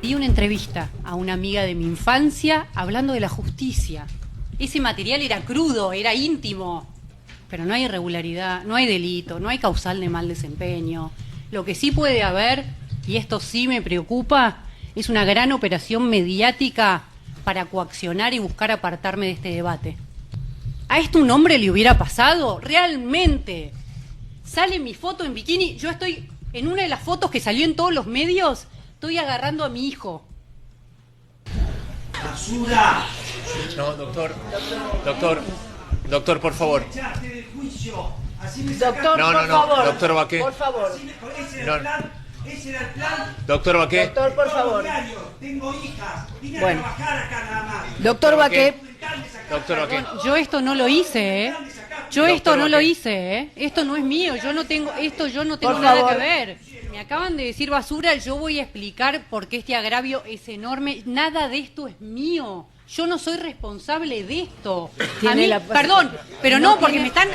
di una entrevista a una amiga de mi infancia hablando de la justicia. Ese material era crudo, era íntimo, pero no hay irregularidad, no hay delito, no hay causal de mal desempeño. Lo que sí puede haber, y esto sí me preocupa, es una gran operación mediática para coaccionar y buscar apartarme de este debate. ¿A esto un hombre le hubiera pasado? ¿Realmente? Sale mi foto en bikini, yo estoy en una de las fotos que salió en todos los medios, estoy agarrando a mi hijo. ¡Basura! No, doctor, por favor. Doctor, No, por favor. doctor Baqué. Por favor. Ese era el plan. Doctor Baqué. Doctor, por favor. Tengo hijas. Vine Bueno. a trabajar acá nada más. Doctor Baqué. Doctor Baqué. Yo esto no lo hice, ¿eh? Yo Doctor esto no lo Baqué. hice, ¿eh? Esto no es mío, yo no tengo Por nada favor. que ver. Me acaban de decir basura, yo voy a explicar por qué este agravio es enorme. Nada de esto es mío. Yo no soy responsable de esto. A Tiene mí, la- perdón, pero No no, porque tiene- están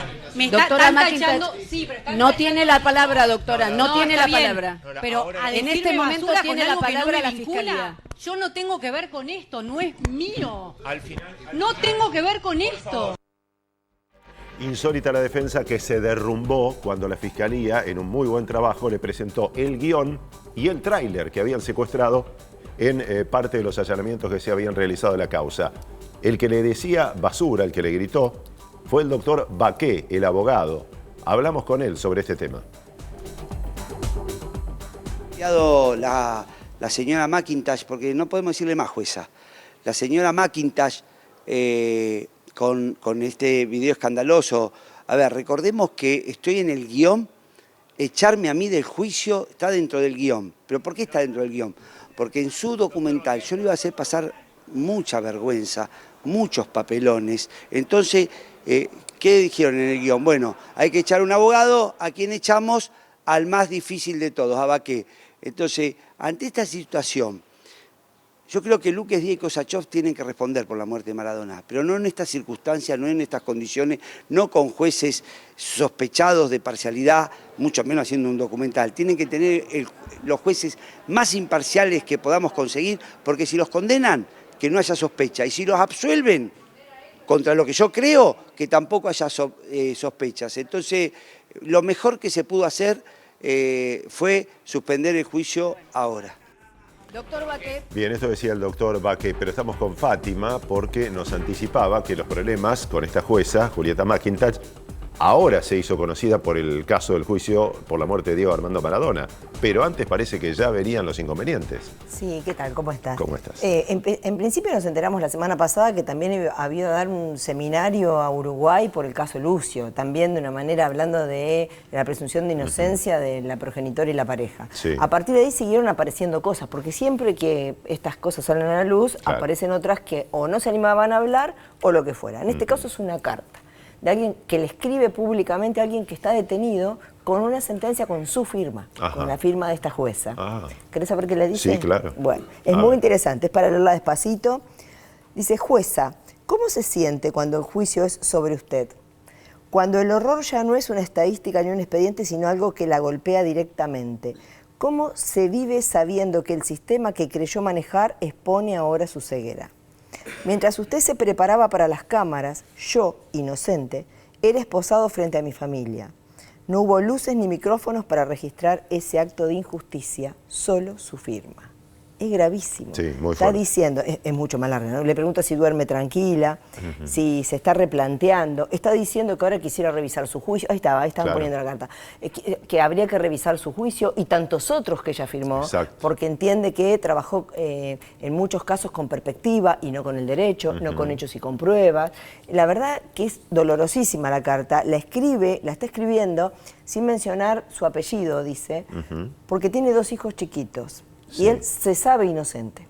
Doctora McIntyre, tachando. Sí, pero están no tachando- tiene la palabra, doctora, no tiene está la bien, palabra. Pero Ahora- a En decirme este momento basura tiene con la algo que no palabra me la vincula, Fiscalía. yo no tengo que ver con esto, no es mío. Al final. No tengo que ver con esto. Insólita la defensa que se derrumbó cuando la Fiscalía, en un muy buen trabajo, le presentó el guión y el tráiler que habían secuestrado en parte de los allanamientos que se habían realizado en la causa. El que le decía basura, el que le gritó, fue el doctor Baqué, el abogado. Hablamos con él sobre este tema. La señora McIntyre, porque no podemos decirle más jueza, la señora McIntyre con este video escandaloso. A ver, recordemos que estoy en el guión, echarme a mí del juicio está dentro del guión. ¿Pero por qué está dentro del guión? Porque en su documental yo le iba a hacer pasar mucha vergüenza, muchos papelones. Entonces, ¿qué dijeron en el guión? Bueno, hay que echar un abogado, ¿a quién echamos? Al más difícil de todos, a Baqué. Entonces, ante esta situación, yo creo que Luques Díaz y Kosachov tienen que responder por la muerte de Maradona, pero no en estas circunstancias, no en estas condiciones, no con jueces sospechados de parcialidad, mucho menos haciendo un documental. Tienen que tener los jueces más imparciales que podamos conseguir, porque si los condenan, que no haya sospecha, y si los absuelven, contra lo que yo creo, que tampoco haya sospechas. Entonces, lo mejor que se pudo hacer fue suspender el juicio ahora. Doctor Baqué. Bien, esto decía el doctor Baqué, pero estamos con Fátima porque nos anticipaba que los problemas con esta jueza, Julieta McIntyre, ahora se hizo conocida por el caso del juicio por la muerte de Diego Armando Maradona, pero antes parece que ya venían los inconvenientes. Sí, ¿qué tal? ¿Cómo estás? ¿Cómo estás? En principio nos enteramos la semana pasada que también había dar un seminario a Uruguay por el caso Lucio, también de una manera hablando de la presunción de inocencia de la progenitora y la pareja. Sí. A partir de ahí siguieron apareciendo cosas, porque siempre que estas cosas salen a la luz, Claro. aparecen otras que o no se animaban a hablar o lo que fuera. En este caso es una carta de alguien que le escribe públicamente a alguien que está detenido con una sentencia con su firma, Ajá. con la firma de esta jueza. Ah. ¿Querés saber qué le dice? Sí, claro. Bueno, es A muy ver. interesante, es para leerla despacito. Dice, jueza, ¿cómo se siente cuando el juicio es sobre usted? Cuando el horror ya no es una estadística ni un expediente, sino algo que la golpea directamente. ¿Cómo se vive sabiendo que el sistema que creyó manejar expone ahora su ceguera? Mientras usted se preparaba para las cámaras, yo, inocente, era esposado frente a mi familia. No hubo luces ni micrófonos para registrar ese acto de injusticia, solo su firma. Es gravísimo. Sí, muy Está fuerte. diciendo, es mucho más larga, ¿no? Le pregunta si duerme tranquila, si se está replanteando. Está diciendo que ahora quisiera revisar su juicio. Ahí estaban Claro. poniendo la carta. Que habría que revisar su juicio y tantos otros que ella firmó, Exacto. porque entiende que trabajó en muchos casos con perspectiva y no con el derecho, no con hechos y con pruebas. La verdad que es dolorosísima la carta. La está escribiendo sin mencionar su apellido, dice, porque tiene 2 hijos chiquitos. Sí. Y él se sabe inocente,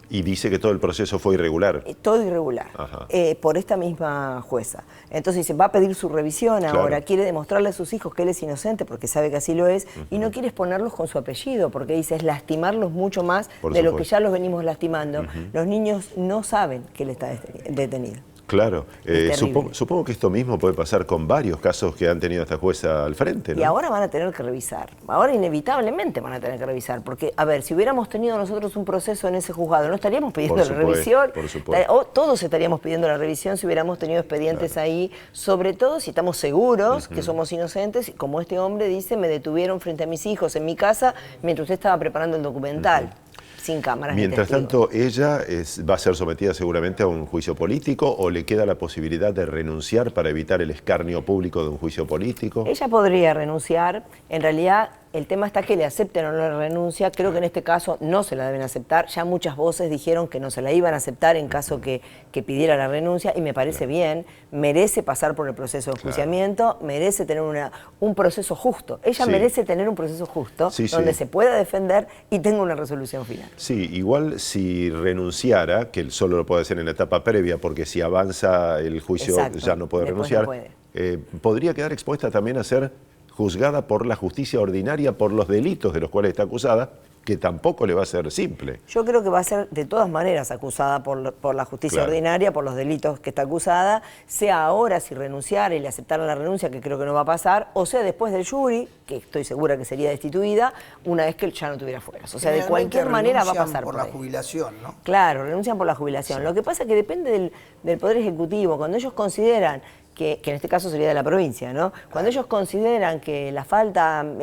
Y dice que todo el proceso fue irregular. todo irregular, Ajá. por esta misma jueza. Entonces dice, va a pedir su revisión Claro. ahora, quiere demostrarle a sus hijos que él es inocente porque sabe que así lo es, y no quiere exponerlos con su apellido, porque dice, es lastimarlos mucho más Por de lo que supuesto. ya los venimos lastimando. Los niños no saben que él está detenido. Claro. Es terrible. Supongo que esto mismo puede pasar con varios casos que han tenido a esta jueza al frente, ¿no? Y ahora van a tener que revisar. Ahora inevitablemente van a tener que revisar. Porque, a ver, si hubiéramos tenido nosotros un proceso en ese juzgado, no estaríamos pidiendo Por la supuesto, revisión. por supuesto. O todos estaríamos pidiendo la revisión si hubiéramos tenido expedientes ahí. Sobre todo si estamos seguros que somos inocentes. Y como este hombre dice, me detuvieron frente a mis hijos en mi casa mientras usted estaba preparando el documental. Sin cámaras. Mientras ni testigos. tanto, ella va a ser sometida seguramente a un juicio político, o le queda la posibilidad de renunciar para evitar el escarnio público de un juicio político. Ella podría renunciar. En realidad, el tema está que le acepten o no la renuncia. Creo que en este caso no se la deben aceptar. Ya muchas voces dijeron que no se la iban a aceptar en caso que pidiera la renuncia, y me parece bien. Merece pasar por el proceso de enjuiciamiento, merece tener un proceso justo. Ella merece tener un proceso justo donde se pueda defender y tenga una resolución final. Sí, igual si renunciara, que solo lo puede hacer en la etapa previa, porque si avanza el juicio ya no puede Después renunciar, no puede. podría quedar expuesta también a ser juzgada por la justicia ordinaria por los delitos de los cuales está acusada, que tampoco le va a ser simple. Yo creo que va a ser de todas maneras acusada por la justicia ordinaria, por los delitos que está acusada, sea ahora si renunciara y le aceptaran la renuncia, que creo que no va a pasar, o sea después del jury, que estoy segura que sería destituida, una vez que ya no tuviera fuerzas. O sea, de cualquier manera va a pasar por la jubilación, ¿no? Claro, renuncian por la jubilación. Lo que pasa es que depende del Poder Ejecutivo. Cuando ellos consideran que en este caso sería de la provincia, ¿no? Cuando ellos consideran que la falta no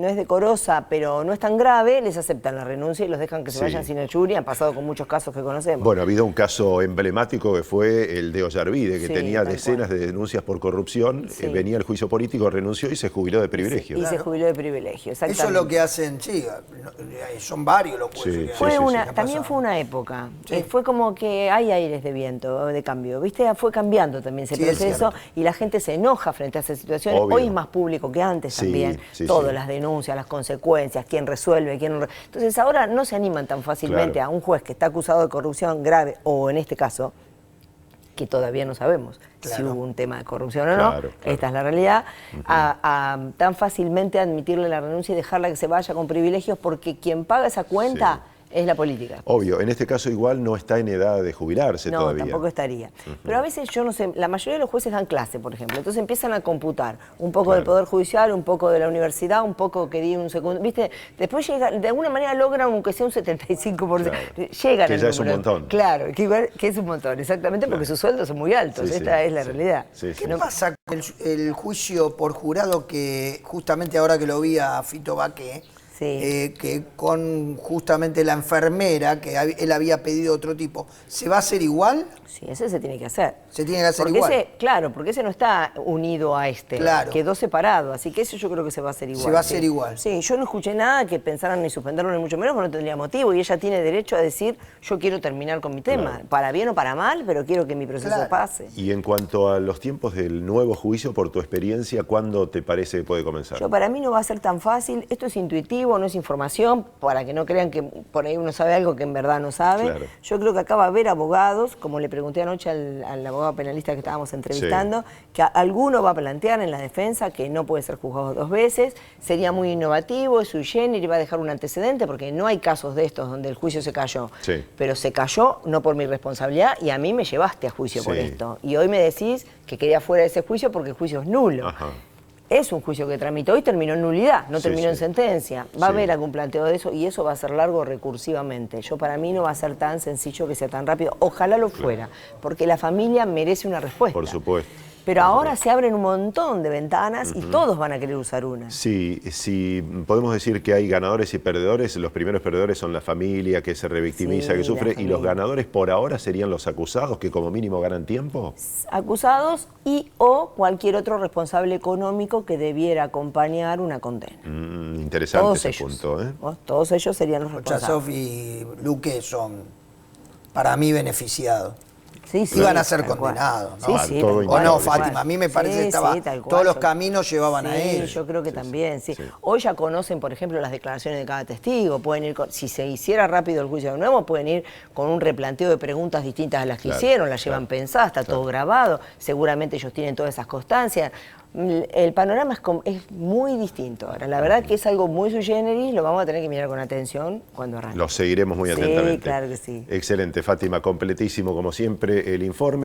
es decorosa, pero no es tan grave, les aceptan la renuncia y los dejan que se vayan sin el jury. Han pasado con muchos casos que conocemos. Bueno, ha habido un caso emblemático que fue el de Ollarvide, que tenía decenas de denuncias por corrupción, venía el juicio político, renunció y se jubiló de privilegio. Y se jubiló de privilegio, exactamente. Eso es lo que hacen, son varios los jueces. También fue una época, fue como que hay aires de viento, de cambio, ¿viste? Fue cambiando también ese proceso y la gente se enoja frente a esa situación. Obvio. Hoy es más público que antes también, todas las denuncias, las consecuencias, quién resuelve, quién no. Entonces ahora no se animan tan fácilmente a un juez que está acusado de corrupción grave, o en este caso, que todavía no sabemos si hubo un tema de corrupción o no, esta es la realidad, a tan fácilmente admitirle la renuncia y dejarla que se vaya con privilegios, porque quien paga esa cuenta es la política. Obvio, en este caso igual no está en edad de jubilarse todavía. No, tampoco estaría. Pero a veces, yo no sé, la mayoría de los jueces dan clase, por ejemplo, entonces empiezan a computar un poco del Poder Judicial, un poco de la universidad, un poco que di un segundo, ¿viste? Después llega, de alguna manera logran aunque sea un 75%. Llegan que ya es un montón. Claro, que es un montón, exactamente, porque sus sueldos son muy altos, esta es la realidad. ¿Qué pasa con el juicio por jurado que justamente ahora que lo vi a Fito Baqué, que con justamente la enfermera, que él había pedido otro tipo, ¿se va a hacer igual? Sí, ese se tiene que hacer. Se tiene que hacer igual. Claro, porque ese no está unido a este, quedó separado, así que ese yo creo que se va a hacer igual. Se va a hacer igual. Sí, yo no escuché nada que pensaran ni suspenderlo ni mucho menos, porque no tendría motivo, y ella tiene derecho a decir, yo quiero terminar con mi tema, para bien o para mal, pero quiero que mi proceso pase. Y en cuanto a los tiempos del nuevo juicio, por tu experiencia, ¿cuándo te parece que puede comenzar? Para mí no va a ser tan fácil, esto es intuitivo, no es información, para que no crean que por ahí uno sabe algo que en verdad no sabe. Yo creo que acá va a haber abogados, como le pregunté anoche al abogado penalista que estábamos entrevistando, que alguno va a plantear en la defensa que no puede ser juzgado 2 veces, sería muy innovativo, es sui generis, va a dejar un antecedente, porque no hay casos de estos donde el juicio se cayó, pero se cayó no por mi responsabilidad, y a mí me llevaste a juicio por esto, y hoy me decís que quedé afuera de ese juicio porque el juicio es nulo. Es un juicio que tramitó y terminó en nulidad, no terminó en sentencia. Va a haber algún planteo de eso, y eso va a ser largo recursivamente. Para mí no va a ser tan sencillo que sea tan rápido. Ojalá lo fuera, porque la familia merece una respuesta. Por supuesto. Pero ahora se abren un montón de ventanas y todos van a querer usar una. Sí, podemos decir que hay ganadores y perdedores. Los primeros perdedores son la familia, que se revictimiza, que sufre, y los ganadores por ahora serían los acusados, que como mínimo ganan tiempo. Acusados o cualquier otro responsable económico que debiera acompañar una condena. Interesante todos ese ellos. punto. Todos ellos serían los responsables. Chazov y Luque son, para mí, beneficiados. Sí, iban a ser condenados, ¿no? Sí, o no, Fátima, a mí me parece que estaba, todos los caminos llevaban a él. Yo creo que también, Hoy ya conocen, por ejemplo, las declaraciones de cada testigo, pueden ir si se hiciera rápido el juicio de nuevo, pueden ir con un replanteo de preguntas distintas a las que hicieron, las llevan pensadas, está todo grabado, seguramente ellos tienen todas esas constancias. el panorama es muy distinto ahora. La verdad que es algo muy sui generis, lo vamos a tener que mirar con atención cuando arranque. Lo seguiremos muy atentamente. Sí, claro que sí. Excelente, Fátima, completísimo como siempre el informe.